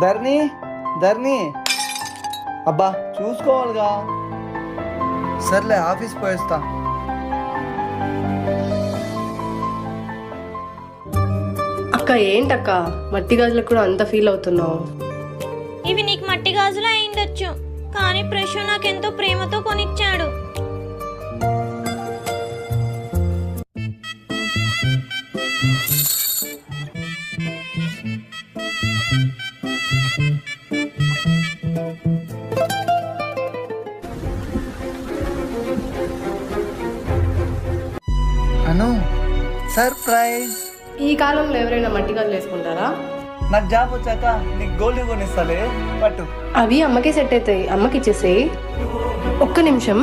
ధర్ని ధర్ని అబ్బా చూసుకోవాలిగా. సర్లే ఆఫీస్ పోయేస్తా. అక్క ఏంటక్క మట్టి గాజులకు కూడా అంత ఫీల్ అవుతున్నావు? ఇవి నీకు మట్టి గాజులు అయిండొచ్చు, కానీ ప్రశు నాకెంతో ప్రేమతో కొనిచ్చాడు. అను సర్ప్రైజ్. ఈ కాలంలో ఎవరైనా మట్టి గాజులు వేసుకుంటారా? నాకు జాబ్ వచ్చాక నీకు గోల్డ్ కొనిస్తాలే, పట్టు. అవి అమ్మకే సెట్ అవుతాయి, అమ్మకి ఇచ్చేసేయి. ఒక్క నిమిషం.